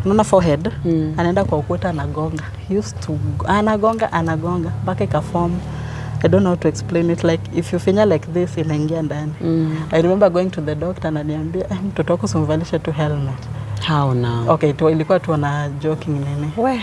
unaona forehead, anaenda kwa ukuta anagonga. He used to anagonga mpaka ikaform. I don't know how to explain it, like if you finya like this inaingia ndani. I remember going to the doctor and ananiambia mtoto wako simvalishe tu helmet. How now? Okay, ilikuwa tu na joking nini. We.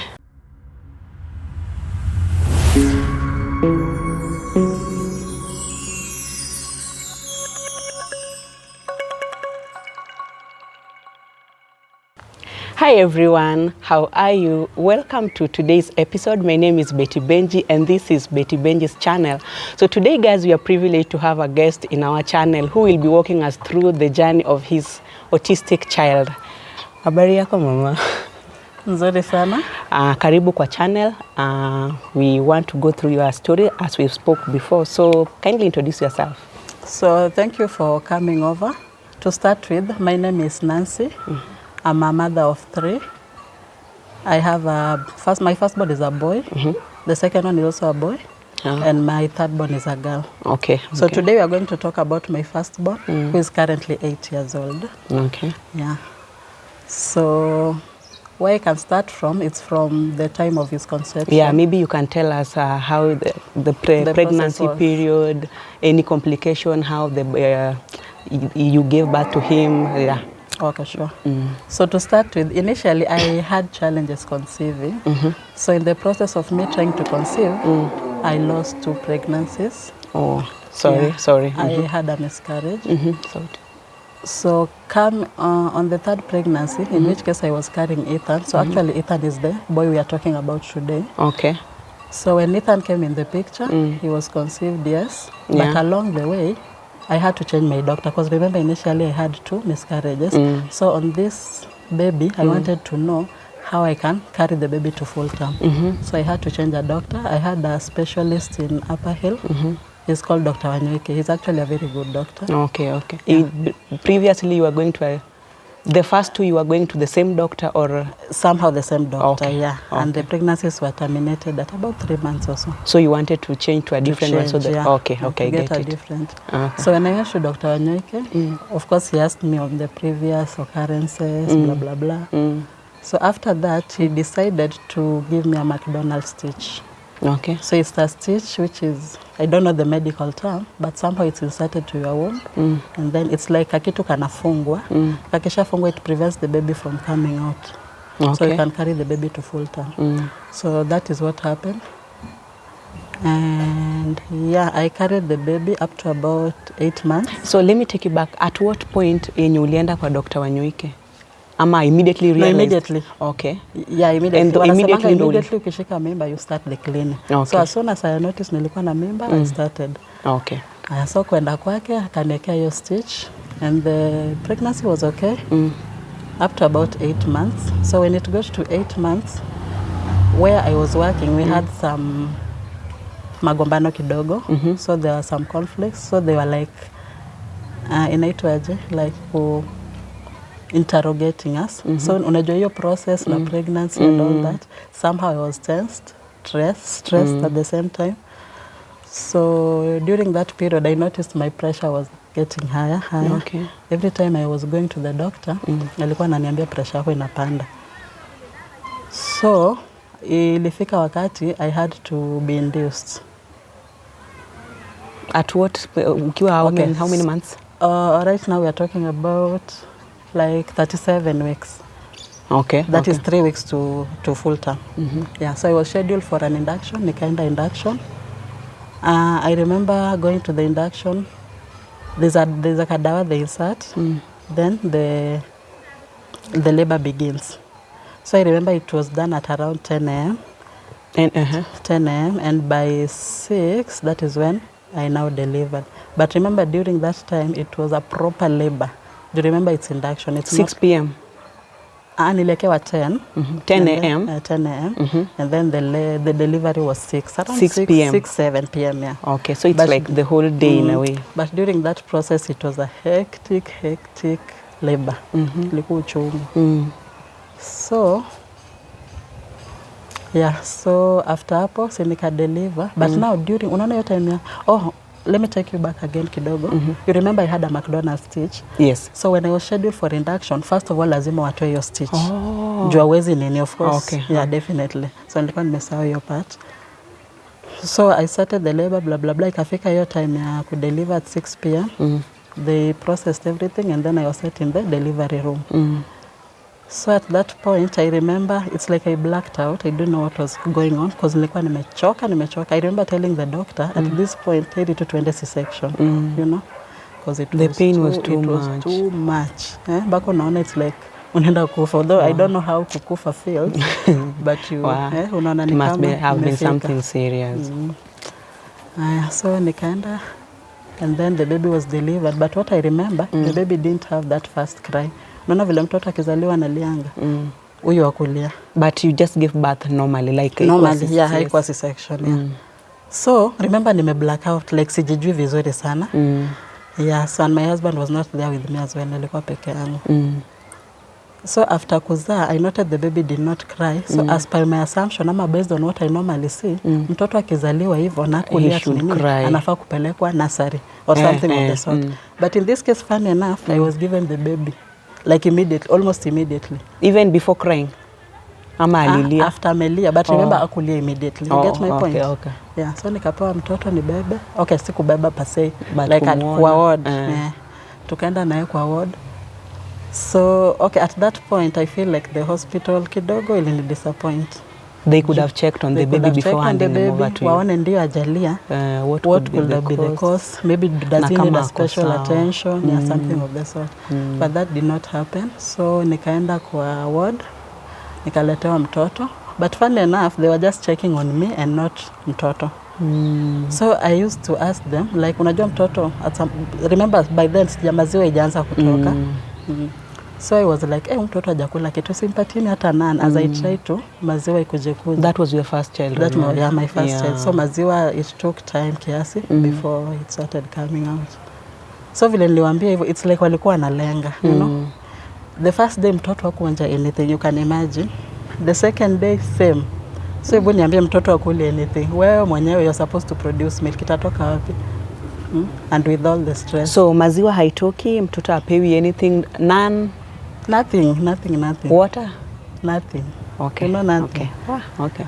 Hi everyone, how are you? Welcome to today's episode. My name is Betty Benji and this is Betty Benji's channel. So today guys, we are privileged to have a guest in our channel who will be walking us through the journey of his autistic child. Habari yako mama? Nzuri sana. Karibu kwa channel. We want to go through your story as we spoke before. So kindly introduce yourself. So thank you for coming over. To start with, my name is Nancy. I'm a mother of 3. I have my firstborn is a boy. The second one is also a boy. And my thirdborn is a girl. Okay. So today we are going to talk about my firstborn, who is currently 8 years old. Okay. Yeah. So where I can start from, it's from the time of his conception. Yeah, maybe you can tell us how the pregnancy period, any complication, how you gave birth to him. Yeah. Okay, sure. So to start with, initially I had challenges conceiving. So in the process of me trying to conceive, I lost 2 pregnancies. Oh, sorry. I had a miscarriage. Sorry. So come on the 3rd pregnancy, in which case I was carrying Ethan. So actually Ethan is the boy we are talking about today. Okay. So when Ethan came in the picture, he was conceived, yes. But along the way, I had to change my doctor because remember initially I had 2 miscarriages. So on this baby, I wanted to know how I can carry the baby to full term. So I had to change a doctor. I had a specialist in Upper Hill. He's called Dr. Wanyuike. He's actually a very good doctor. Okay. Yeah. Previously you were going to the first 2 you were going to the same doctor or? Somehow the same doctor, yeah. Okay. And the pregnancies were terminated at about 3 months or so. So you wanted to change to a different one? So okay, get a different. Okay. So when I went to Dr. Wanyuike, of course he asked me on the previous occurrences, blah, blah, blah. So after that, he decided to give me a McDonald's stitch. Okay. So it's a stitch which is, I don't know the medical term, but somehow it's inserted to your womb. And then it's like kakitu kanafungwa. Kakishafungwa, it prevents the baby from coming out. Okay. So you can carry the baby to full term. So that is what happened. And yeah, I carried the baby up to about 8 months. So let me take you back. At what point yenye ulienda kwa Dr. Wanyuike? Ama immediately realized? No, immediately. Okay. Yeah, immediately. And immediately ukishika mimba, you start the clinic. Okay. So as soon as I noticed nilikuwa na mimba, I started. Okay. So kwenda kwake, akaniwekea hiyo stitch. And the pregnancy was okay. Up to about 8 months. So when it got to 8 months, where I was working, we had some magombano kidogo. So there were some conflicts. So they were like, inaitwaje, like interrogating us. So unajua hiyo process na pregnancy and all that. Somehow I was tensed, stressed at the same time. So during that period, I noticed my pressure was getting higher. Okay. Every time I was going to the doctor, alikuwa ananiambia pressure yako inapanda. So ilifika wakati I had to be induced. At what, ukiwa how many months? Right now we are talking about like 37 weeks. Okay. That is 3 weeks to full term. Yeah, so I was scheduled for an induction, nikaenda induction. I remember going to the induction. There's a kadawa they insert. Then the labor begins. So I remember it was done at around 10 a.m. 10 a.m. and by 6, that is when I now delivered. But remember during that time, it was a proper labor. Do you remember it's induction? It's 6 p.m. Niliwekewa 10. 10 a.m. 10 a.m. And then the delivery was 6. Around 6 p.m. 6, 7 p.m. Yeah. Okay, so it's like the whole day in a way. But during that process, it was a hectic labor. Ilikuwa uchungu. So yeah, so after hapo nika deliver. But now during unaona hiyo time ya let me take you back again kidogo. You remember I had a McDonald's stitch? Yes. So when I was scheduled for induction, first of all lazima watoe hiyo stitch. Jua wezi nini, of course. Okay. Yeah, definitely. So nilikuwa nimesahau hiyo part. So I started the labor, blah, blah, blah. Ikafika hiyo time ya kudeliver at 6 p.m. They processed everything and then I was set in the delivery room. So at that point, I remember it's like I blacked out. I don't know what was going on because nilikuwa nimechoka. I remember telling the doctor at this point, I need to end C-section, you know, because the pain was too much. Bako naona it's like unaenda kufa. Although I don't know how kukufa feels, but you, unaona ni kama must have been something serious. So nikaenda, and then the baby was delivered. But what I remember, the baby didn't have that first cry. Unaona vile mtoto akizaliwa analianga. Huyu wakulia. But you just give birth normally, like normally, yeah, haikuwa C-section, yeah. So, remember nime black out, like sijijui vizuri sana. Yeah, so and my husband was not there with me as well, nilikuwa peke yangu. So after kuzaa, I noted the baby did not cry. So as per my assumption, ama based on what I normally see, mtoto akizaliwa hivyo na kulia anafaa kupelekwa nursery or something of the sort. But in this case, funny enough, I was given the baby. Like immediately, almost immediately. Even before crying? Ama alilia? After amelia, but remember akulia immediately. You get my point? Okay. Yeah, so nikapewa mtoto ni bebe. Okay, si kubeba per se, like kwa ward. Yeah. Tukaenda naye kwa ward. So, okay, at that point, I feel like the hospital kidogo ilini disappoint. They could have checked on the baby before handing them over to you. Waone ndio ajalia. What could be the cause? Maybe does he need a special attention? Yeah, something of the sort. But that did not happen. So nikaenda kwa ward, nikaletewa mtoto. But funny enough, they were just checking on me and not mtoto. So I used to ask them, like, unajua mtoto, remember by then maziwa ijaanza kutoka. So I was like, mtoto hajakula kitu, simpatini hata none, as I tried to, maziwa ikuje kuja. That was your first child? Yeah, my first child. So maziwa, it took time kiasi before it started coming out. So vile niliwaambia hivyo, it's like walikuwa analenga, you know. The first day mtoto hakuonja anything, you can imagine. The second day, same. So hebu niambie mtoto hakuli anything. Wewe mwenyewe you're supposed to produce milk, itatoka wapi? And with all the stress. So maziwa haitoki, mtoto apewi anything, none? Nothing. Water? Nothing. Okay. You know, nothing. Okay. Okay.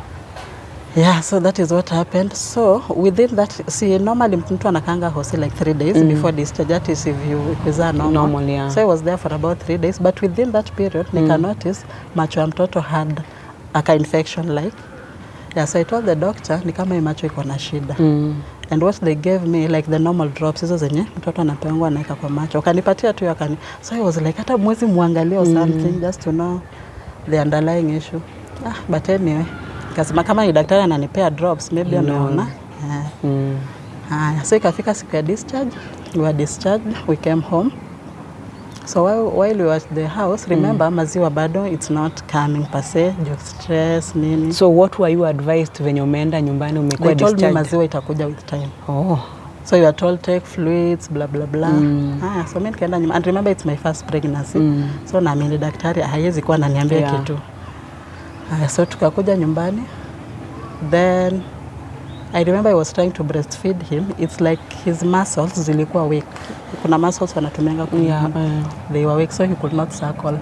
Yeah, so that is what happened. So within that, see, normally mtu anakanga hosi like 3 days before discharge. That is if you kuzaa normal. Yeah. So I was there for about 3 days, but within that period, nika notice macho ya mtoto had aka infection like. Yeah, so I told the doctor, ni kama macho iko na shida. And what they gave me, like the normal drops, hizo zenye mtoto anapewa anaeka kwa macho. Wakanipatia tu yakani. So I was like, hata mwezi muangalie or something, just to know the underlying issue. But anyway, kasema kama ni daktari ananipea drops, maybe anaona. So ikafika siku ya discharge, we were discharged, we came home. So while we were at the house, remember maziwa bado, it's not coming per se, just stress, nini. So what were you advised when umeenda nyumbani umekuwa discharged? They told me maziwa itakuja with time. So you are told take fluids, blah, blah, blah. So mimi nikaenda nyumbani. And remember it's my first pregnancy. So naamini daktari haiwezi kuwa ananiambia kitu. So tukakuja nyumbani. Then I remember I was trying to breastfeed him. It's like his muscles zilikuwa weak. Kuna muscles wanatumenga they were weak, so he could not suckle.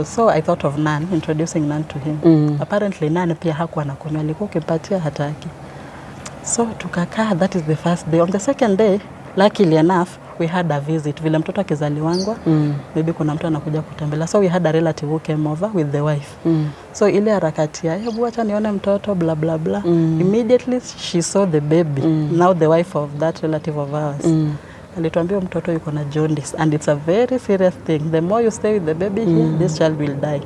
So I thought of Nan, introducing Nan to him. Apparently Nan pia hakuwa anakunywa, alikuwa ukimpatia hataki. So tukakaa, that is the first day. On the second day, luckily enough, we had a visit. Vile mtoto akizaliwangwa, maybe kuna mtu anakuja kutembelea. So we had a relative who came over with the wife. So ile harakati ya, hebu acha nione mtoto, blah, blah, blah. Immediately she saw the baby. Now the wife of that relative of ours. Alituambia mtoto yuko na jaundice. And it's a very serious thing. The more you stay with the baby here, this child will die.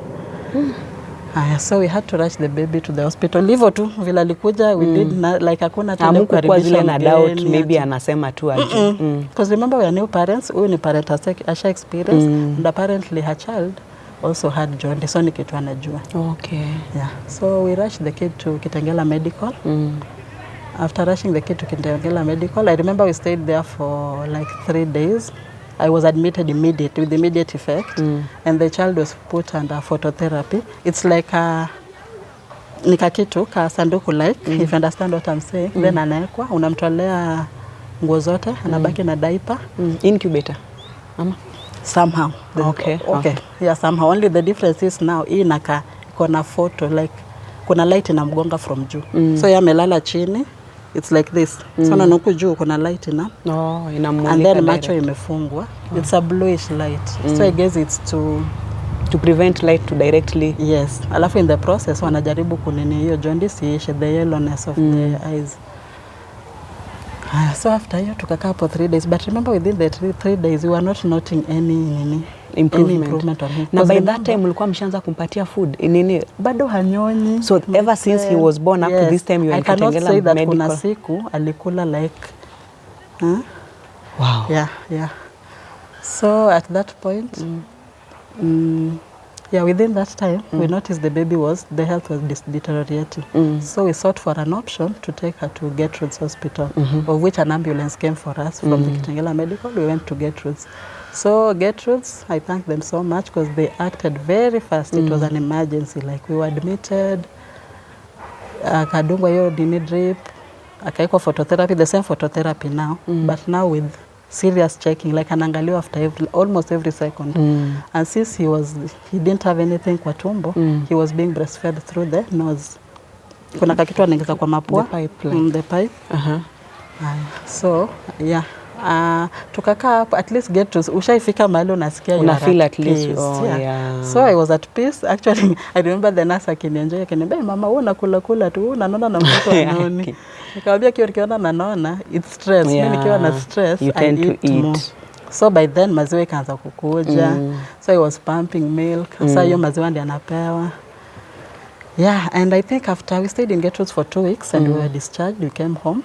So we had to rush the baby to the hospital. Livo tu, vila likuja, we did like hakuna tele kukaribisha na doubt, maybe anasema tu aje. Because remember we are new parents, huyu ni parent asha experience, and apparently her child also had jaundice, so ni kitu anajua. Okay. Yeah. So we rushed the kid to Kitengela Medical. After rushing the kid to Kitengela Medical, I remember we stayed there for like 3 days. I was admitted with immediate effect, and the child was put under phototherapy. It's like nika kitu ka sanduku like, if you understand what I'm saying. Then anaekwa, unamtolea nguo zote, anabaki na diaper. Incubator. somehow. Okay. Yeah, somehow. Only the difference is now hii inaka kuna photo like kuna light inamgonga from juu. So yeye amelala chini. It's like this. So na huku juu kuna light inamulika and then direct. macho imefungwa. It's a bluish light. So I guess it's to prevent light to directly. Yes. Alafu in the process wanajaribu kunini hiyo jaundice iishe, the yellowness of the eyes. So after hiyo tukakaa for 3 days, but remember within the 3 days we were not noting any improvement on him. Na by that time ulikuwa mshaanza kumpatia food nini? Bado hanyonyi. So ever since he was born up to this time you were Kitengela medical. I cannot say that medical. Kuna siku alikula like wow. Yeah. So at that point within that time we noticed the health was deteriorating. So we sought for an option to take her to Gertrude's Hospital, of which an ambulance came for us from the Kitengela Medical. We went to Gertrude's. So Gertrude's, I thank them so much because they acted very fast. It was an emergency. Like we were admitted, akadungwa hiyo dini drip, akaikwa phototherapy, the same phototherapy now, but now with serious checking, like anaangaliwa after almost every second. And since he didn't have anything kwa tumbo, he was being breastfed through the nose. Kuna kakitu anaingiza kwa mapua, the pipe. So yeah, tukakaa hapo, at least get to ushaifika mahali unasikia you feel at least So I was at peace actually. I remember the nurse akinienjoy akiniambia mama wewe unakula tu unaona na mtoto anaoni. Nikamwambia kiona naona it's stress. Mimi nikiwa na stress you tend to eat more. So by then maziwa ikaanza kukuja. So I was pumping milk. So hiyo maziwa ndio anapewa. Yeah, and I think after we stayed in Gertrude's for 2 weeks and we were discharged, we came home.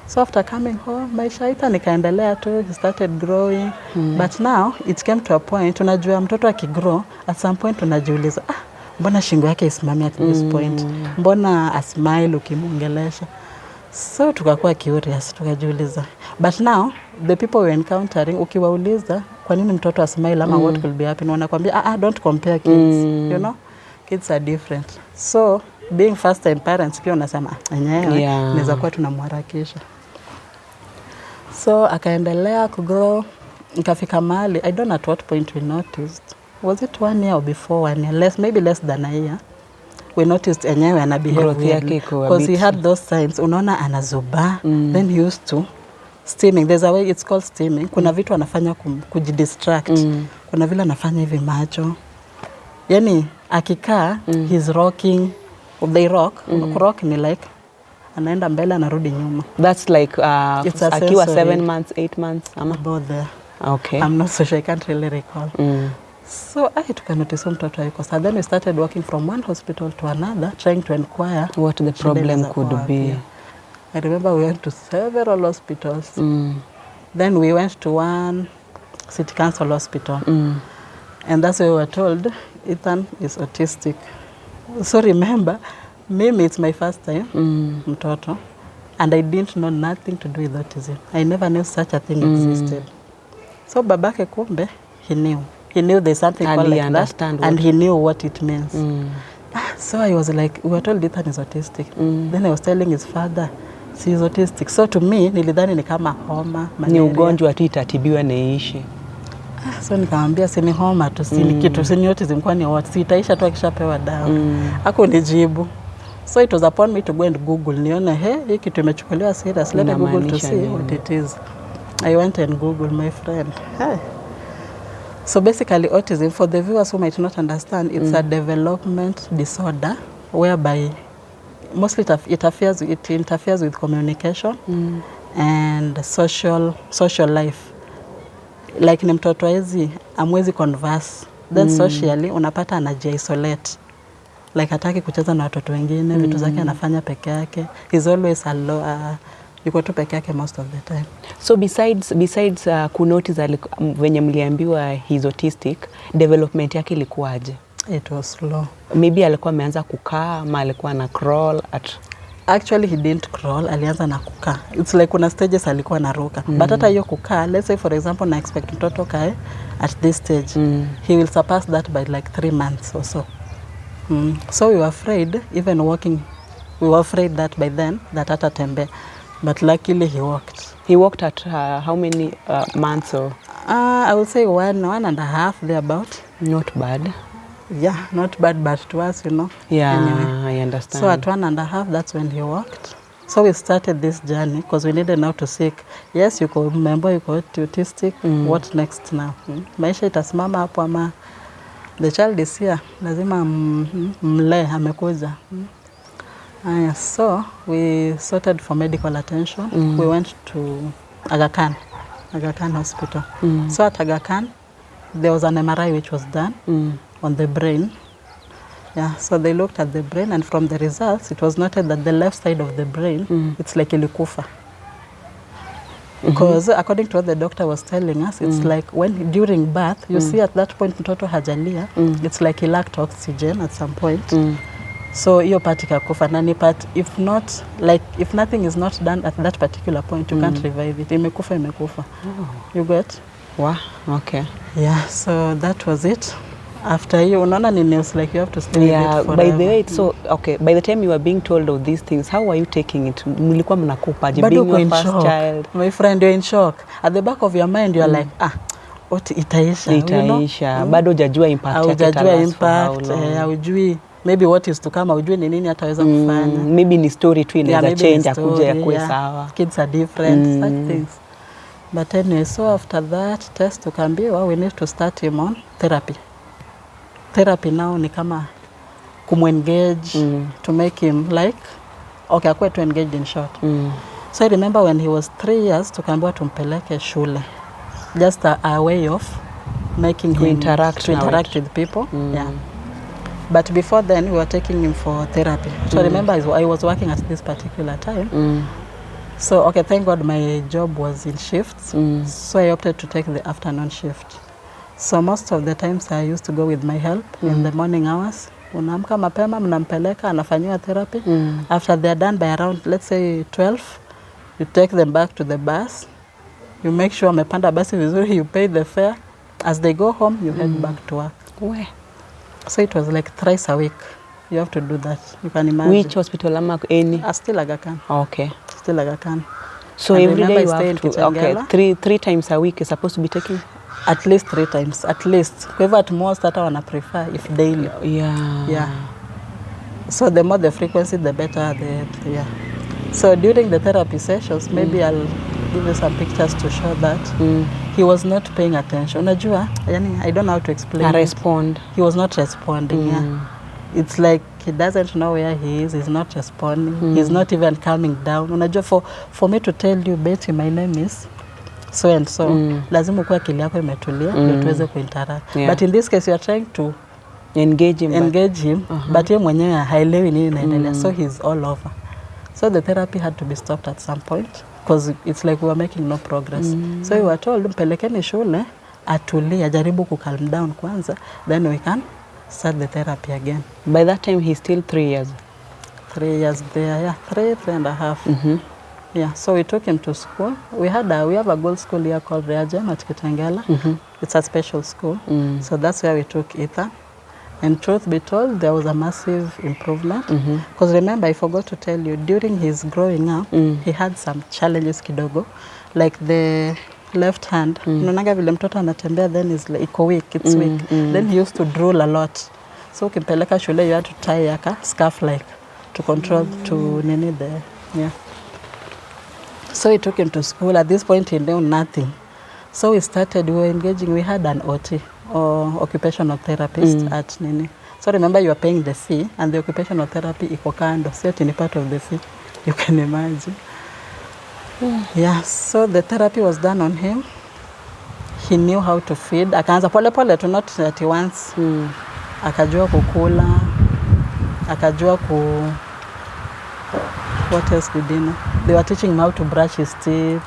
So after coming home, maisha ita nikaendelea tu, he started growing. But now it came to a point, unajua mtoto akigrow, at some point unajiuliza, mbona shingo yake isimame at this point? Mbona asmile ukimuongelesha? So tukakuwa curious, tukajiuliza. But now, the people we're encountering, ukiwauliza, kwa nini mtoto asmile ama what will be happening? Wanakuambia, don't compare kids, you know? Kids are different. So, being first time parents, pia unasema, naweza kuwa tunamharakisha. So, akaendelea kugrow, nikafika mahali, I don't know at what point we noticed. Was it 1 year or before 1 year? Maybe less than a year. We noticed enyewe ana behave weirdly. Because he had those signs, unaona anazuba, then he used to steaming. There's a way it's called steaming. Kuna vitu anafanya kujidistract. Kuna vile anafanya hivi macho. Yani, akikaa, he's rocking. They rock. Rock ni like, anaenda mbele, anarudi nyuma. That's like, akiwa 7 months, 8 months? About there. Okay. I'm not so sure, I can't really recall. So I tukanotice mtoto hayuko sawa. Then we started working from one hospital to another, trying to inquire what the problem could be. Yeah. I remember we went to several hospitals. Then we went to one city council hospital. And that's where we were told, Ethan is autistic. So remember, mimi it's my first time, mtoto, and I didn't know nothing to do with autism. I never knew such a thing existed. So babake kumbe, he knew. He knew there's something called like that, and he knew what it means. So I was like, we were told Ethan is autistic. Then I was telling his father, she's autistic. So to me, nilidhani ni kama homa, malaria. Ni ugonjwa tu itatibiwa na iishi. So nikamwambia si ni homa tu, si ni kitu, si ni autism, kwani what? Si itaisha tu akishapewa dawa. Hakunijibu. So it was upon me to go and Google. Nione, hii kitu imechukuliwa serious. Let me Google to see what it is. I went and Googled, my friend. So basically autism, for the viewers who might not understand, it's a development disorder whereby mostly it interferes with communication and social life. Like ni mtoto hizi amwezi converse, then socially unapata anaji-isolate. Like hataki kucheza na watoto wengine, vitu zake anafanya peke yake. He's always alone. Yuko tu peke yake most of the time. So besides kunotice venye mliambiwa he's autistic, development yake ilikuwaje? It was slow. Maybe alikuwa ameanza kukaa ama alikuwa na crawl Actually he didn't crawl, alianza na kukaa. It's like kuna stages alikuwa anaruka. But hata hiyo kukaa, let's say for example na expect mtoto kae at this stage. He will surpass that by like 3 months or so. So we were afraid, even walking, we were afraid that by then that hata tembe. But luckily he walked. He walked at how many months or? I would say 1.5 thereabout. Not bad. Yeah, not bad, but to us, Yeah, anyway. I understand. So at 1.5, that's when he walked. So we started this journey because we needed now to seek. Yes, you could remember you got autistic. What next now? Maisha itasimama hapo ama the child is here. Lazima mle amekuja. So we sorted for medical attention. We went to Aga Khan Hospital. So at Aga Khan, there was an MRI which was done on the brain. Yeah, so they looked at the brain, and from the results, it was noted that the left side of the brain, it's like ilikufa. Because according to what the doctor was telling us, it's like when during birth, you see at that point mtoto hajalia, it's like he lacked oxygen at some point. So hiyo part ikakufa, nani part if not, like if nothing is not done at that particular point, you can't revive it. Imekufa. You get? Wow, okay. Yeah, so that was it. After you, unaona ni news, like you have to stay with it forever. By the way, so okay, by the time you were being told of these things, how were you taking it? Mlikuwa mnakupaje being your first child? My friend, you're in shock. At the back of your mind, you're like, what itaisha. Bado hujajua impact yake impact, haujui maybe what is to come, haujui ni nini ataweza kufanya. Maybe ni story tu inaweza change akuja yakuwe sawa. Kids are different, such things. But anyway, so after that test tukaambiwa we need to start him on therapy. Therapy now ni kama kumengage to make him like akwe to engage in short. So I remember when he was 3 years tukaambiwa tumpeleke shule, just a way of making him interact with people. Yeah. But before then we were taking him for therapy. So I remember I was working at this particular time. So thank God my job was in shifts. So I opted to take the afternoon shift. So most of the times I used to go with my help in the morning hours. Unaamka mapema, mnampeleka, anafanyiwa therapy. After they're done by around, let's say 12, you take them back to the bus. You make sure amepanda basi vizuri, you pay the fare. As they go home, you head back to work. Where? So it was like thrice a week. You have to do that. You can imagine. Which hospital am I any? Still Aga Khan. Okay. Still Aga Khan. So and every day you have to, three times a week is supposed to be taking? At least 3 times, at least. Kwa hivyo at most hata wana prefer if daily. Yeah. So the more the frequency, the better yeah. So during the therapy sessions, maybe I'll give you some pictures to show that he was not paying attention. Unajua, yani I don't know how to explain. He was not responding. Yeah. It's like he doesn't know where he is. He's not responding. He's not even calming down. Unajua, for me to tell you, Betty, my name is so and so, lazima ukue akili yako imetulia ndio tuweze kuinteract. But in this case you are trying to engage him but yeye mwenyewe haelewi nini inaendelea. So he's all over. So the therapy had to be stopped at some point because it's like we were making no progress. So we were told mpelekeni shule atulie, ajaribu ku calm down kwanza, then we can start the therapy again. By that time he's still 3 years. 3 years there, yeah, 3.5. Yeah, so we took him to school. We have a good school here called Reajem at Kitengela. It's a special school. So that's where we took Ethan. And truth be told, there was a massive improvement. Because remember, I forgot to tell you, during his growing up, he had some challenges kidogo. Like the left hand. Unaonaga vile mtoto anatembea, then it's weak. Then he used to drool a lot. So ukimpeleka shule, you had to tie a scarf like to control to yeah. So we took him to school. At this point, he knew nothing. So we were engaging. We had an OT, or occupational therapist at Nini. So remember, you are paying the fee, and the occupational therapy iko kando, set in part of the fee. You can imagine. Yeah, so the therapy was done on him. He knew how to feed. Akaanza pole to not at once. Akajua kukula. Akajua what else did he know? They were teaching him how to brush his teeth,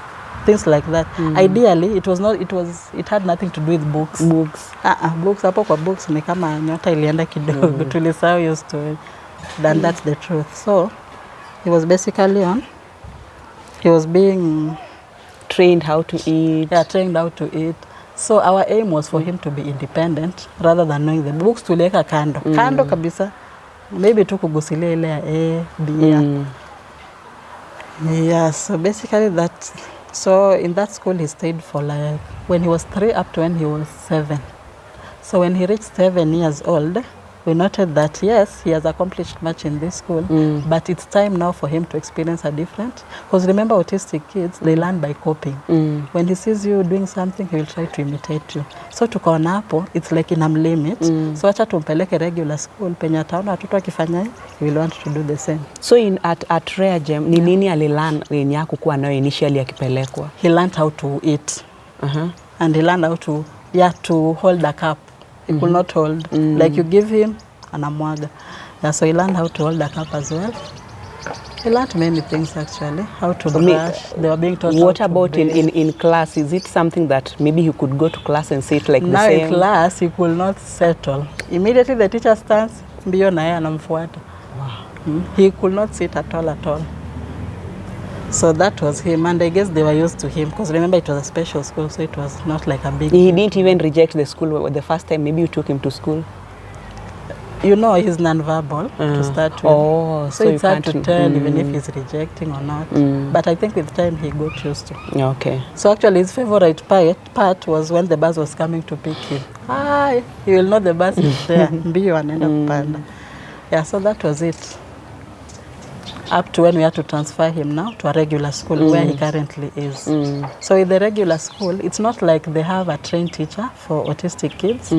things like that. Ideally, it had nothing to do with books. Books, hapo kwa books ni kama nyota ilienda kidogo. Tulisahau hiyo story. Then that's the truth. So, he was basically he was being trained how to eat. Yeah, trained how to eat. So our aim was for him to be independent rather than knowing the books. Tuliweka kando kabisa. Maybe tu kugusilia ile ya A, B. Yeah, so basically that. So in that school he stayed for like when he was 3 up to when he was 7. So when he reached 7 years old, we noted that yes, he has accomplished much in this school, but it's time now for him to experience a different. Because remember, autistic kids, they learn by copying. When he sees you doing something, he will try to imitate you. So tukaona hapo, it's like in a limit. So acha tumpeleke regular school, penye ataona watoto akifanya, he will want to do the same. So at Rare Gem, ni nini alilearn yenye hakukuwa nayo initially akipelekwa? He learned how to eat. And he learned how to hold a cup. He could not hold. Like you give him, anamwaga. Yeah, so he learned how to hold a cup as well. He learned many things actually. How to brush. They were being taught What about in class? Is it something that maybe he could go to class and sit like now the same? In class, he could not settle. Immediately the teacher stands, mbio na yeye anamfuata. Wow. He could not sit at all. So that was him, and I guess they were used to him because remember it was a special school, so it was not like a big. He didn't even reject the school the first time. Maybe you took him to school. You know, he's non-verbal to start with. Oh, so it's hard to tell even if he's rejecting or not. But I think with time he got used to. Okay. So actually his favorite part was when the bus was coming to pick him. Hi, he will know the bus is there. Mbio anaenda kupanda. Yeah, so that was it. Up to when we had to transfer him now to a regular school where he currently is. So in the regular school, it's not like they have a trained teacher for autistic kids,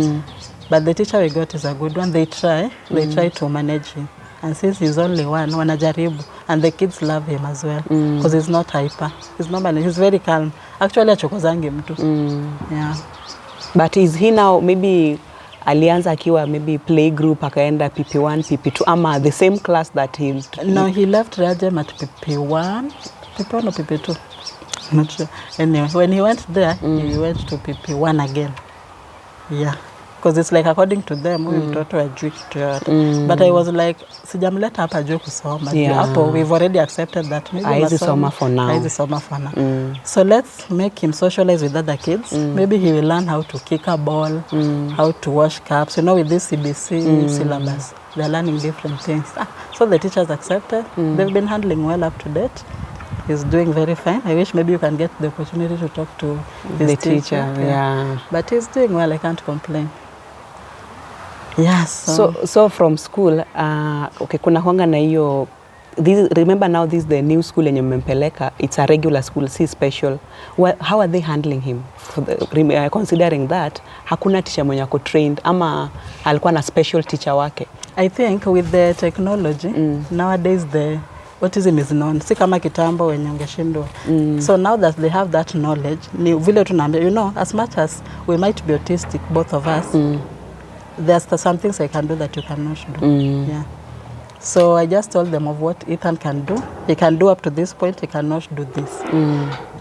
but the teacher we got is a good one. They try to manage him. And since he's only one, wanajaribu, and the kids love him as well because he's not hyper. He's very calm. Actually, achokozangi mtu. Yeah. But is he now maybe alianza akiwa maybe play group akaenda PP1, PP2 ama the same class that he... No, he left Rajem at PP1 or PP2. Not sure. Anyway, when he went there, he went to PP1 again. Yeah. Because it's like according to them, mtoto ajui kitu yote. But I was like, sijamleta hapa ajui kusoma. Hapo we've already accepted that. Haizi soma for now. So let's make him socialize with other kids. Maybe he will learn how to kick a ball, how to wash cups. You know, with this CBC syllabus, they're learning different things. So the teachers accepted. They've been handling well up to date. He's doing very fine. I wish maybe you can get the opportunity to talk to his teacher. Yeah. But he's doing well. I can't complain. Yes. So from school, okay, kuna huanga na hiyo, remember now this is the new school yenye mmempeleka, it's a regular school, si special. How are they handling him? Considering that, hakuna teacher mwenye ako trained, ama alikuwa na special teacher wake? I think with the technology, nowadays the autism is known. Si kama kitambo wenye ungeshindwa. So now that they have that knowledge, ni vile tunaambia, you know, as much as we might be autistic, both of us, there's some things I can do that you cannot do. Yeah. So I just told them of what Ethan can do. He can do up to this point, he cannot do this.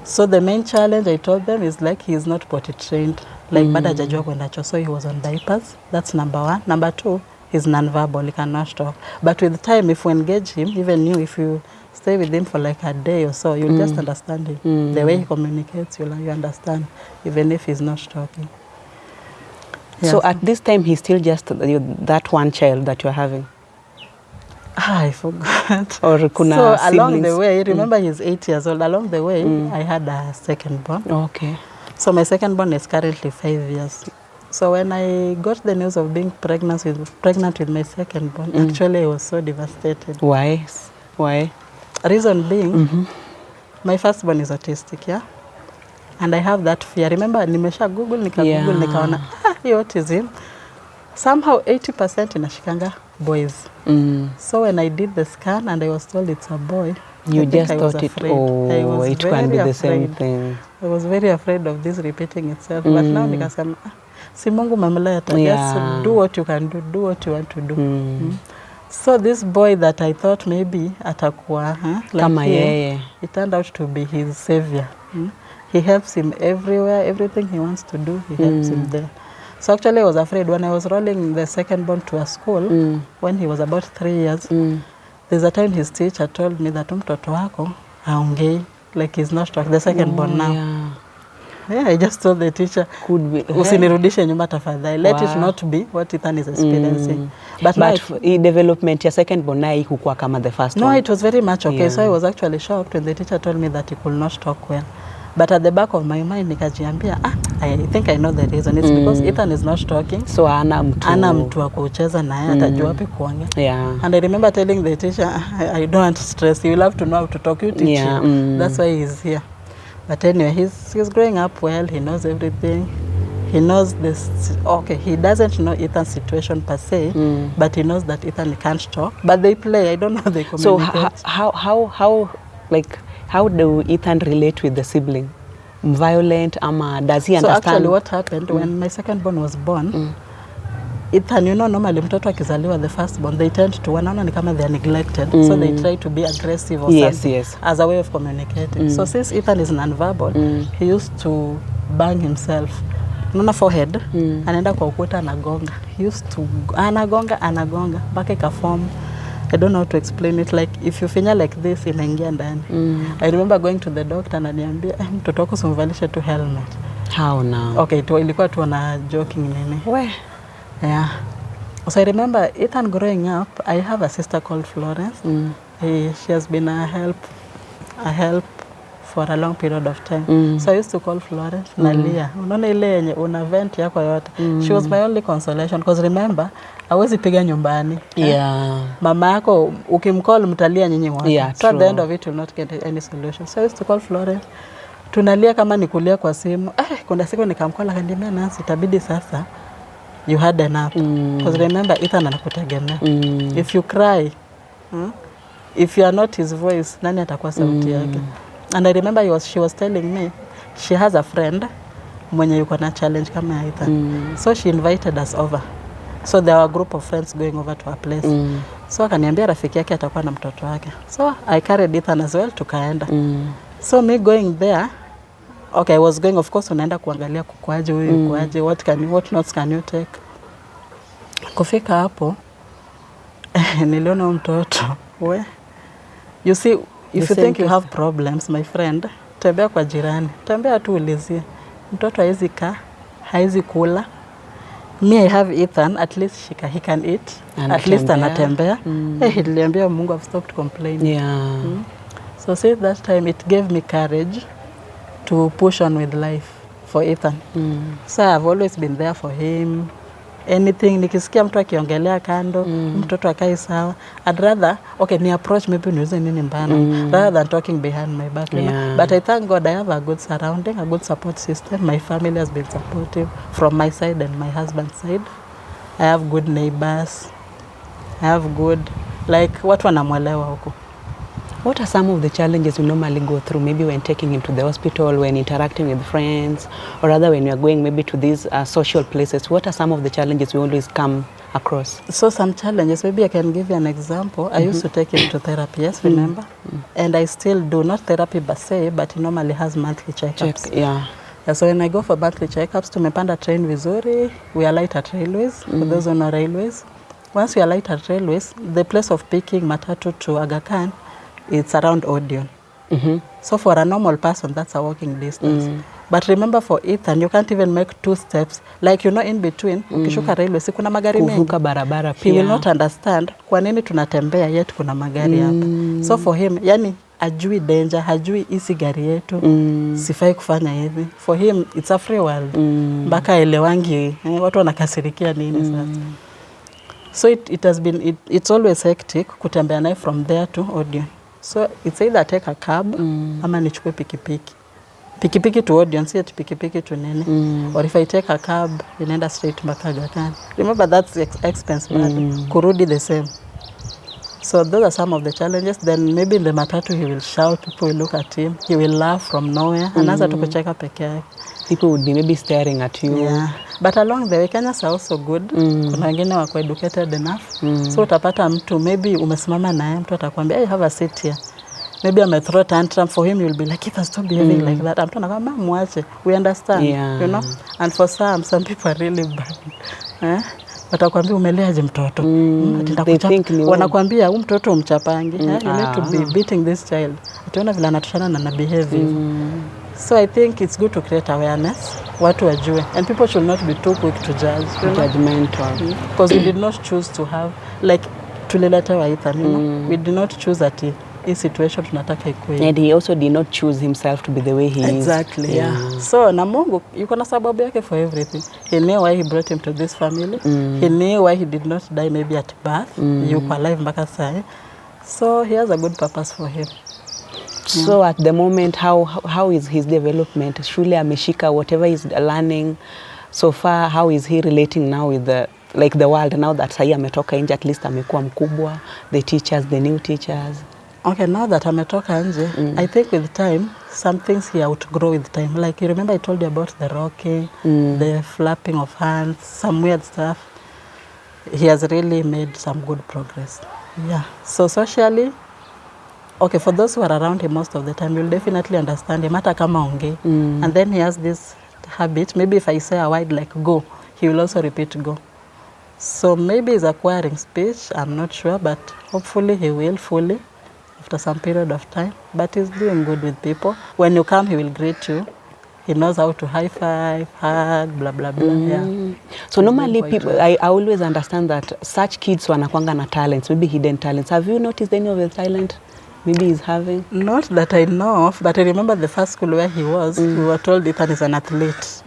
So the main challenge I told them is like he is not potty trained. Like bado hajajua kwenda choo, so he was on diapers. That's number 1. Number 2, he's non-verbal, he cannot talk. But with time, if we engage him, even you, if you stay with him for like a day or so, you'll just understand him. The way he communicates, you understand, even if he's not talking. Yes. So at this time, he's still just that one child that you're having? I forgot. Or kuna so siblings? Along the way, remember he's 8 years old. Along the way, I had a second born. Okay. So my second born is currently 5 years. So when I got the news of being pregnant with my second born, actually I was so devastated. Why? Reason being, my first born is autistic, yeah? And I have that fear. Remember, nimesha Google, nikaona, autism. Somehow 80% inashikanga boys. So when I did the scan and I was told it's a boy, you just thought it can be the same thing. I was very afraid of this repeating itself. But now nikasema, si Mungu mamleta, just do what you can do what you want to do. So this boy that I thought maybe atakuwa kama yeye, it turned out to be his savior. He helps him everywhere, everything he wants to do, he helps him there. So actually I was afraid when I was rolling the second born to a school, when he was about 3 years, there's a time his teacher told me that mtoto wako haongei, like he's not talking, the second born now. Yeah, I just told the teacher, could be usinirudishe nyuma tafadhali. Let it not be what Ethan is experiencing. But development ya second born naye hukua kama the first one. No, it was very much okay. So I was actually shocked when the teacher told me that he could not talk well. But at the back of my mind nikajiambia, I think I know the reason. It's because Ethan is not talking. So ana mtu wa kucheza naye, atajua wapi kuongea. Yeah. And I remember telling the teacher, I don't want stress. You will have to know how to talk. You teach him. That's why he's here. But anyway, he's growing up well. He knows everything. He knows this. Okay, he doesn't know Ethan's situation per se, but he knows that Ethan can't talk. But they play. I don't know they communicate. So how do Ethan relate with the sibling? Violent, does he understand? So actually what happened when my second born was born, Ethan, normally mtoto akizaliwa, the first born, they tend to wanaona ni kama they are neglected, so they try to be aggressive or something as a way of communicating. So since Ethan is non-verbal, he used to bang himself. Unaona forehead, anaenda kwa ukuta anagonga. He used to anagonga mpaka ikaform. I don't know how to explain it. Like if you finya like this inaingia ndani. I remember going to the doctor and ananiambia mtoto wako simvalishe tu helmet. How now? Okay, ilikuwa tu na joking nini. Where? Yeah. So I remember Ethan growing up, I have a sister called Florence. She has been a help for a long period of time. So I used to call Florence nalia. Unaona ile yenye una vent yako yote. She was my only consolation because remember hawezi piga nyumbani. Yeah. Mama yako ukimcall mtalia nyinyi wote. Yeah, so at the end of it you'll not get any solution. So I used to call Florence. Tunalia kama nikulia kwa simu. Kuna siku nikamcall akaniambia Nancy itabidi sasa you had enough. Because remember Ethan anakutegemea. If you cry, if you are not his voice, nani atakuwa sauti yake? And I remember she was telling me she has a friend mwenye yuko na challenge kama ya Ethan. So she invited us over. So there were a group of friends going over to her place. So akaniambia rafiki yake atakuwa na mtoto wake. So I carried Ethan as well tukaenda. So me going there, okay, I was going, of course unaenda kuangalia kukuaje huyu kukuaje, what notes can you take. Kufika hapo niliona mtoto you see, if you think you have problems, my friend, tembea kwa jirani, tembea tu ulizie. Mtoto haizi kaa, haizi kula. Me, I have Ethan, at least he can eat, at least anatembea. Niliambia Mungu, I've stopped complaining. Yeah. So since that time, it gave me courage to push on with life for Ethan. So I've always been there for him. Anything, nikisikia mtu akiongelea kando, mtoto akai sawa. I'd rather, okay, ni approach maybe niuze nini mbana, rather than talking behind my back. You know? But I thank God I have a good surrounding, a good support system. My family has been supportive from my side and my husband's side. I have good neighbors. I have good, like, watu wanamwelewa huko. What are some of the challenges you normally go through, maybe when taking him to the hospital, when interacting with friends, or rather when you are going maybe to these social places? What are some of the challenges you always come across? So some challenges, maybe I can give you an example. I used to take him to therapy, yes, remember? And I still do, not therapy per se, but he normally has monthly checkups. Yeah. So when I go for monthly checkups, tumepanda train vizuri, we alight at railways, for those who know railways. Once we alight at railways, the place of picking matatu to Aga Khan, it's around Odeon. So for a normal person, that's a walking distance. But remember for Ethan, you can't even make 2 steps. Like, in between, ukishuka railway, si kuna magari mengi. Kuvuka barabara pia. He will not understand kwa nini tunatembea yet kuna magari hapa. So for him, yani hajui danger, hajui isi gari yetu, sifai kufanya hivi. For him, it's a free world. Mpaka elewangi, watu wanakasirikia nini sasa. So it's always hectic kutembea naye from there to Odeon. So it's either take a cab ama nichukue pikipiki. Pikipiki to Odeon, si ati pikipiki to nini. Or if I take a cab, inaenda straight mpaka Aga Khan. Remember that's expense, kurudi the same. So those are some of the challenges. Then maybe in the matatu he will shout, people will look at him, he will laugh from nowhere. Anaanza tu kucheka peke yake. People would be maybe staring at you. Yeah. But along the way, Kenyans are also good. Kuna wengine wako educated enough. So utapata mtu, maybe umesimama naye, mtu atakwambia, hey, have a seat here. Maybe I'm a throw tantrum. For him, you'll be like, Ethan, stop behaving like that. I'm talking about, mwache. We understand, you know? And for some people are really bad. Watakwambia umeleaje mtoto. Wanakwambia mtoto umchapangi. You need to be beating this child. Ationa vile anatoshana na behave. So I think it's good to create awareness. Watu wajue. And people should not be too quick to judge. Judgmental. Because we did not choose to have, like, tulileta wa Ethan, you know? We did not choose ati hii situation tunataka ikuwe. And he also did not choose himself to be the way he is. Exactly, yeah. So na Mungu yuko na sababu yake for everything. He knew why he brought him to this family. He knew why he did not die maybe at birth. Yuko alive mpaka sai. So he has a good purpose for him. So at the moment, how is his development? Shule ameshika, whatever he's learning so far, how is he relating now with the world now that sahi ametoka nje, at least amekuwa mkubwa, the teachers, the new teachers? Okay, now that ametoka nje, I think with time, some things he outgrow with time. Like you remember I told you about the rocking, the flapping of hands, some weird stuff. He has really made some good progress. Yeah. So socially, okay, for those who are around him most of the time, you'll definitely understand him, hata kama ongei. And then he has this habit, maybe if I say a word like go, he will also repeat go. So maybe he's acquiring speech, I'm not sure, but hopefully he will fully after some period of time. But he's doing good with people. When you come, he will greet you. He knows how to high five, hug, blah, blah, blah. Yeah. So normally people, I always understand that such kids wanakwanga na talents, maybe hidden talents. Have you noticed any of the talent maybe he's having? Not that I know of, but I remember the first school where he was, we were told Ethan is an athlete.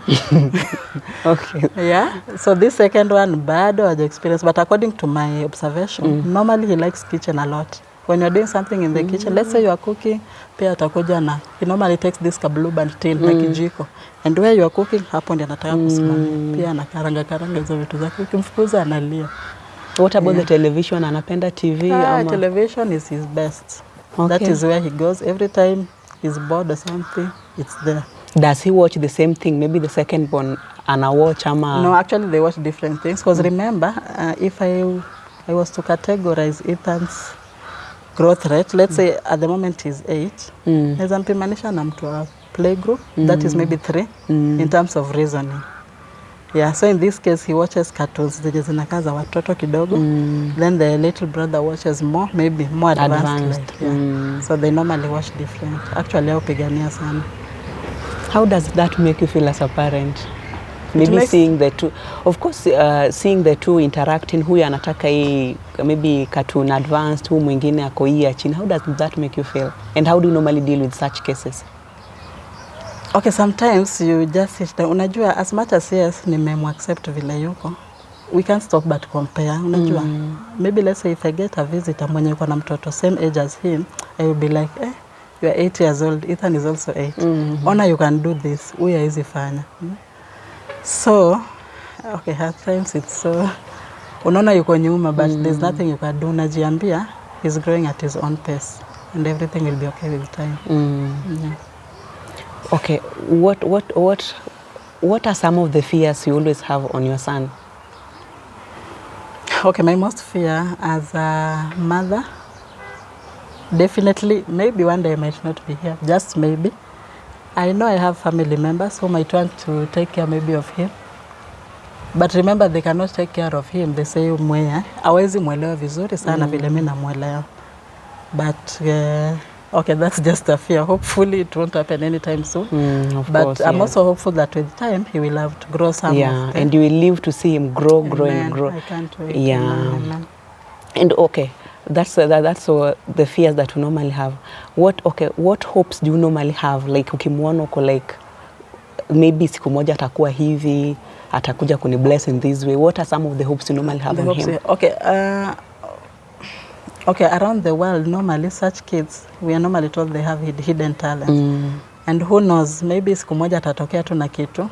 Okay. Yeah. So this second one, bad or the experience, but according to my observation, normally he likes kitchen a lot. When you're doing something in the kitchen, let's say you are cooking, pia atakuja na, he normally takes this kablub and tail na kijiko. And where you are cooking, hapo ndiye anataka kusimama. Pia anakaranga hizo vitu zake. Ukimfukuza analia. What about the television? Anapenda TV? Television is his best. Okay. That is where he goes. Every time he's bored or something, it's there. Does he watch the same thing? Maybe the second one, ana watch ama? No, actually they watch different things. Because remember, if I was to categorize Ethan's growth rate, let's say at the moment he's 8, naweza mpimanisha na mtu wa playgroup, that is maybe 3 in terms of reasoning. Yeah, so in this case he watches cartoons zenye zinakaa za watoto kidogo. Then the little brother watches maybe more advanced. Like, yeah. So they normally watch different. Actually haupigania sana. How does that make you feel as a parent? Maybe seeing the two, of course, seeing the two interacting, huyu anataka hii maybe cartoon advanced, huyu mwingine ako hii chini. How does that make you feel? And how do you normally deal with such cases? Okay, sometimes you just sit down. Unajua, as much as yes, nimemwaccept vile yuko, we can't stop but compare. Unajua, maybe let's say if I get a visitor mwenye yuko na mtoto same age as him, I will be like, you are 8 years old, Ethan is also 8. Ona you can do this, huyu haizi fanya. So, okay, at times it's so, unaona yuko nyuma, but there's nothing you can do. Unajiambia, he's growing at his own pace, and everything will be okay with time. Yeah. Okay, what are some of the fears you always have on your son? Okay, my most fear as a mother, definitely, maybe one day I might not be here, just maybe. I know I have family members who might want to take care maybe of him. But remember, they cannot take care of him. They say, hawezi mwelewa vizuri sana vile mimi namwelewa. But, okay, that's just a fear. Hopefully, it won't happen anytime soon. But course, I'm also hopeful that with time, he will have to grow some of them. And you will live to see him grow, Amen. and grow. I can't wait. Yeah. Amen. And okay, that's the fears that we normally have. What hopes do you normally have? Like ukimwona uko like maybe siku moja atakuwa hivi, atakuja kuni bless in this way. What are some of the hopes you normally have on him? Okay, around the world normally such kids we are normally told they have hidden talents. And who knows, maybe siku moja atatokea tu na kitu,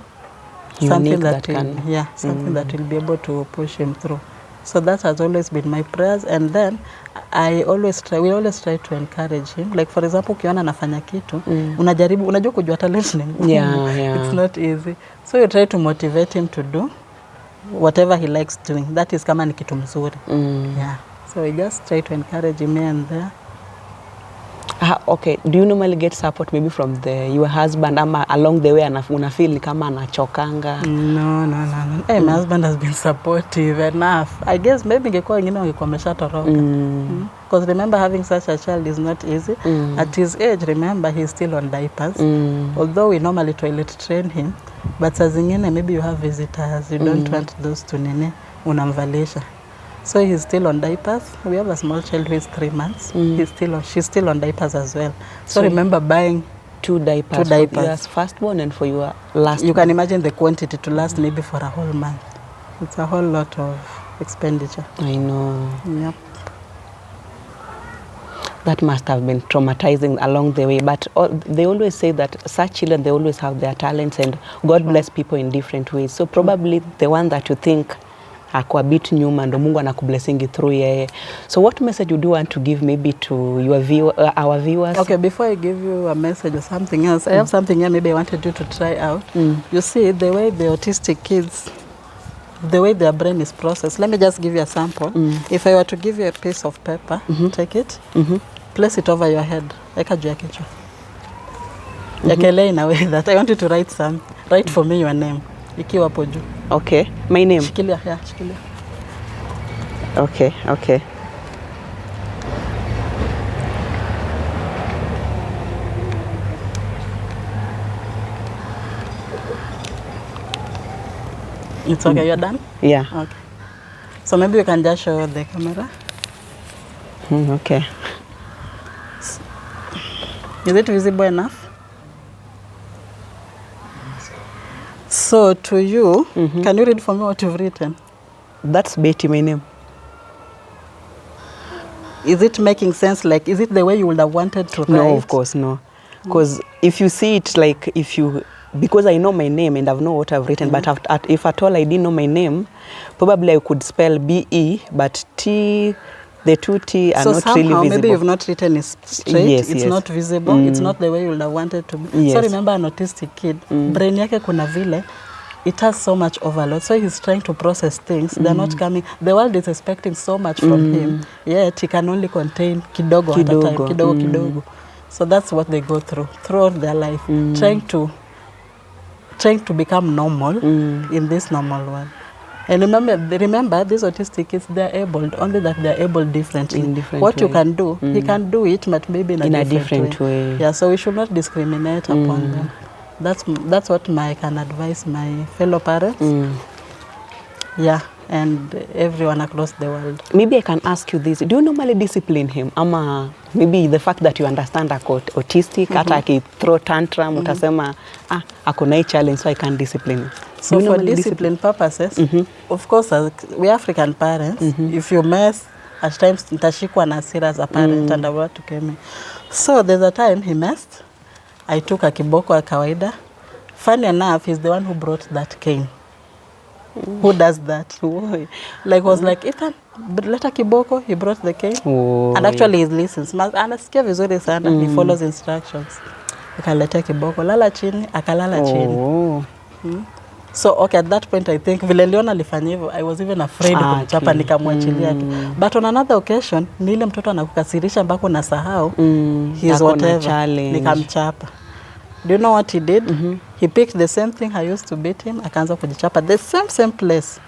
something that will be able to push him through. So that has always been my prayers, and then we always try to encourage him. Like for example, ukiona anafanya kitu, unajua kujua talent ni ngumu. It's not easy. So you try to motivate him to do whatever he likes doing. That is kama ni kitu mzuri. Yeah. So we just try to encourage him here and there. Okay, do you normally get support maybe from your husband ama along the way una feel ni kama anachokanga? No. Hey, my husband has been supportive enough. I guess maybe ingekuwa wengine wangekuwa wameshatoroka. Because remember, having such a child is not easy. At his age, remember, he's still on diapers. Although we normally toilet train him, but saa zingine maybe you have visitors, you don't want those to unamvalisha. So he's still on diapers. We have a small child who is 3 months. She's still on diapers as well. So remember buying 2 diapers. For your firstborn and for your last. You can imagine the quantity to last maybe for a whole month. It's a whole lot of expenditure. I know. Yep. That must have been traumatizing along the way. But they always say that such children, they always have their talents, and God bless people in different ways. So probably the one that you think ako a bit nyuma ndo Mungu anakublessingi through yeye. So what message would you want to give maybe to your our viewers? Okay, before I give you a message or something else, I have something here maybe I wanted you to try out. You see, the way the autistic kids, the way their brain is processed. Let me just give you a sample. If I were to give you a piece of paper, take it, place it over your head, like a jacket. In a way that I want you to write for me your name. Ikiwa hapo juu. Okay, my name. Shikilia, shikilia. Okay. It's okay, you're done? Yeah. Okay. So maybe you can just show the camera. Okay. Is it visible enough? So to you, can you read for me what you've written? That's Betty, my name. Is it making sense? Like, is it the way you would have wanted to write? No, of course, no. Because if you see it, like, because I know my name and I know what I've written, but if at all I didn't know my name, probably I could spell B-E, but T, the 2 T are not really visible. Maybe you've not written it straight. Yes, it's not visible. It's not the way you would have wanted to be. So remember, an autistic kid, brain yake kuna vile, it has so much overload. So he's trying to process things. They're not coming. The world is expecting so much from him, yet he can only contain kidogo at a time. Kidogo. So that's what they go throughout their life, trying to become normal in this normal world. And remember, these autistic kids, they're able, only that they're able differently. What you can do, he can do it, but maybe in a different way. Yeah, so we should not discriminate upon them. That's what I can advise my fellow parents. Yeah, and everyone across the world. Maybe I can ask you this. Do you normally discipline him? Ama maybe the fact that you understand autistic, hata aki throw tantrum, utasema, ako na challenge, so I can discipline him. So for discipline purposes, of course, we African parents, if you mess, at times nitashikwa na hasira as a parent and I want to come in. So there's a time he messed. I took a kiboko ya kawaida. Funny enough, he's the one who brought that cane. Who does that? Like was like, Ethan, leta kiboko, he brought the cane. And actually he listens. Anasikia vizuri sana, he follows instructions. Akaletea kiboko, lala chini, akalala chini. So okay, at that point I think vile niliona alifanya hivyo, I was even afraid kumchapa nikamwachilia tu. But on another occasion, ni ile mtoto anakukasirisha mpaka unasahau, he's whatever, nikamchapa. Do you know what he did? He picked the same thing I used to beat him, akaanza kujichapa the same place.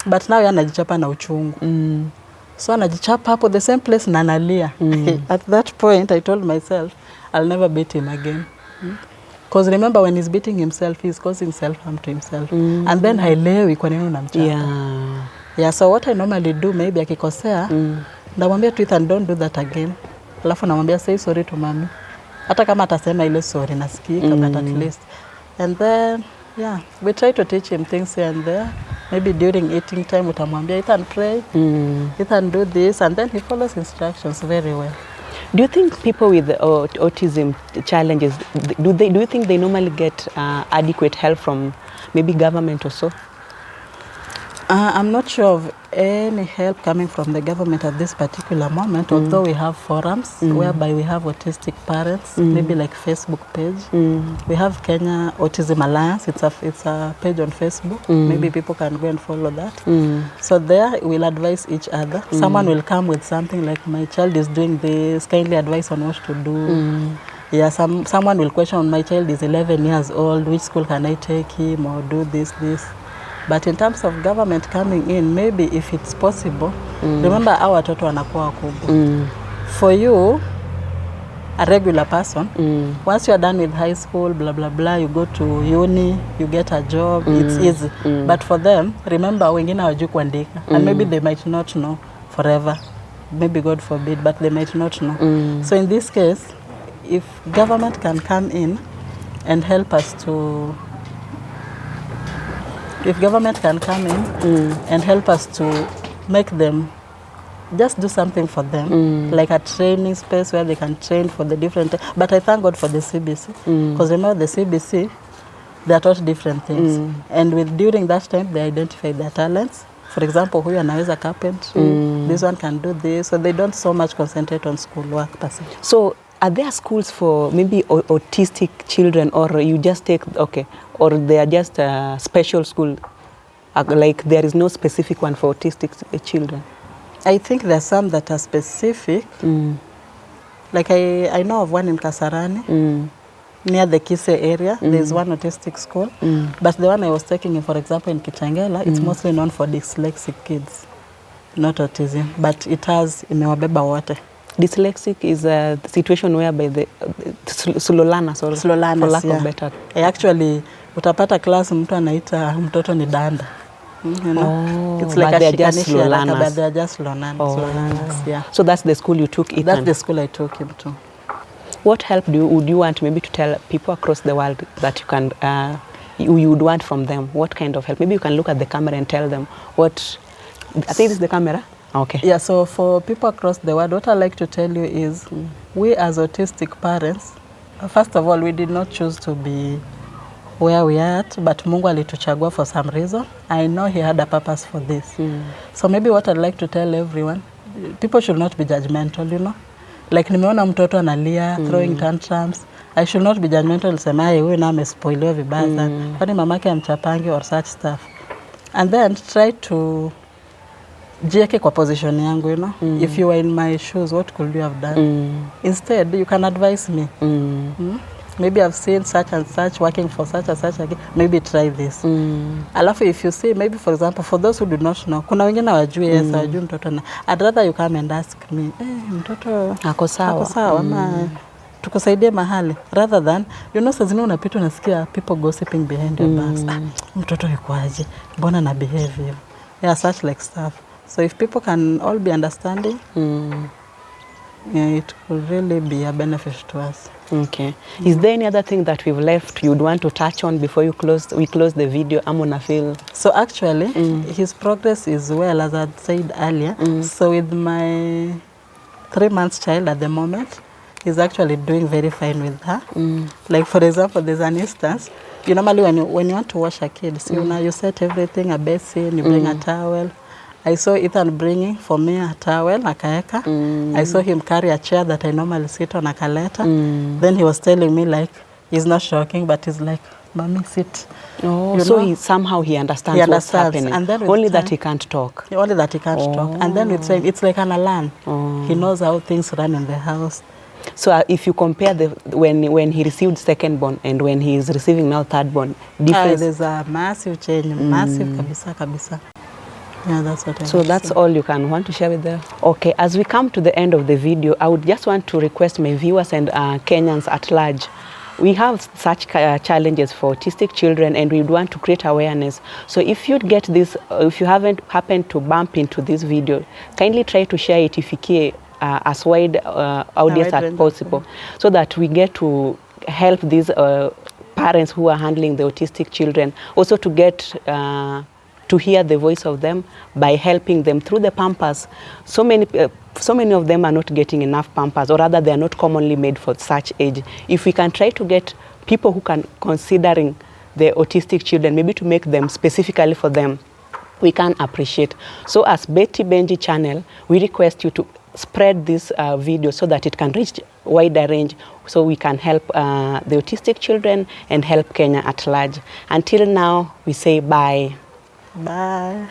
But now yeye anajichapa na uchungu. So anajichapa hapo the same place na analia. At that point I told myself I'll never beat him again. Because remember, when he's beating himself, he's causing self-harm to himself. And then hailewi kwa nini unamchapa. Yeah, so what I normally do, maybe akikosea, ndamwambia tu Ethan, don't do that again. Alafu namwambia say sorry to mommy. Hata kama atasema ile sorry nasikika, but at least. And then, yeah, we try to teach him things here and there. Maybe during eating time, utamwambia Ethan, pray, Ethan, do this, and then he follows instructions very well. Do you think people with autism challenges, do you think they normally get adequate help from maybe government or so? I'm not sure of any help coming from the government at this particular moment, although we have forums whereby we have autistic parents, maybe like Facebook page. We have Kenya Autism Alliance. It's a page on Facebook. Maybe people can go and follow that. So there we'll advise each other. Someone will come with something like, my child is doing this, kindly advise on what to do. Yeah, someone will question, my child is 11 years old, which school can I take him, or do this. But in terms of government coming in, maybe if it's possible, remember our watoto wanakuwa wakubwa. For you, a regular person. Once you are done with high school, blah, blah, blah, you go to uni, you get a job, it's easy. But for them, remember, wengine hawajui kuandika. And maybe they might not know forever. Maybe God forbid, but they might not know. So in this case, if government can come in and help us to, make them, just do something for them, like a training space where they can train for the different, but I thank God for the CBC, because remember the CBC, they are taught different things, and during that time, they identify their talents. For example, huyu anaweza carpentry, this one can do this, so they don't so much concentrate on school work. So are there schools for maybe autistic children, or you just take, or they are just a special school, like there is no specific one for autistic children? I think there's some that are specific, like I know of one in Kasarani, near the Kise area, there's one autistic school, but the one I was taking, for example, in Kitengela, it's mostly known for dyslexic kids, not autism, but it has imewabeba wote. Dyslexic is a situation whereby the slolanas, for lack of better. Actually, utapata class mtu anaita mtoto ni danda. You know? It's like but they're just slolanas. But they're just slolanas, yeah. So that's the school you took Ethan? That's the school I took him to. What help would you want maybe to tell people across the world that you can, you would want from them? What kind of help? Maybe you can look at the camera and tell them what, I think this is the camera? Okay. Yeah, so for people across the world, what I like to tell you is, we as autistic parents, first of all, we did not choose to be where we are at, but Mungu alituchagua for some reason. I know he had a purpose for this. So maybe what I'd like to tell everyone, people should not be judgmental, you know. Like nimeona mtoto analia, throwing tantrums, I should not be judgmental, sema huyu na amespoiliwa vibaya sana, kwani mamake amchapangi or such stuff. And then try to jieke kwa position yangu, you know. If you were in my shoes, what could you have done? Instead, you can advise me. Maybe I've seen such and such working for such and such again. Maybe try this. Alafu if you see, maybe for example, for those who do not know, kuna wengine wajui, yes, wajui mtoto na, I'd rather you come and ask me, mtoto ako sawa, ama tukusaidie mahali, rather than, you know, sazini unapita unasikia people gossiping behind your backs. Mtoto yuko aje, mbona na behave. Yeah, such like stuff. So if people can all be understanding, yeah, it could really be a benefit to us. Okay. Is there any other thing that we've left you'd want to touch on before we close the video? I'm gonna feel. So actually, his progress is well, as I said earlier. So with my 3 months child at the moment, he's actually doing very fine with her. Like for example, there's an instance, you normally when you want to wash a kid, so you set everything, a basin, you bring a towel. I saw Ethan bringing for me a towel, akaeka. I saw him carry a chair that I normally sit on, akaleta. Then he was telling me, like, he's not shocking, but he's like, Mommy, sit. Oh, so he understands what's happening. And then only that he can't talk. Only that he can't talk. And then with time, it's like an alarm. He knows how things run in the house. So if you compare when he received second born and when he is receiving now third born, difference. There's a massive change, massive kabisa. Yeah, that's what I So that's all you can want to share with them. Okay, as we come to the end of the video, I would just want to request my viewers and Kenyans at large. We have such challenges for autistic children, and we want to create awareness. So if you get this, if you haven't happened to bump into this video, kindly try to share it ifikie as wide audience as possible, so that we get to help these parents who are handling the autistic children, also to get to hear the voice of them by helping them through the Pampers. So many of them are not getting enough Pampers, or rather they are not commonly made for such age. If we can try to get people who can considering the autistic children, maybe to make them specifically for them, we can appreciate. So as Betty Benji channel, we request you to spread this video so that it can reach wider range, so we can help the autistic children and help Kenya at large. Until now, we say bye. Bye.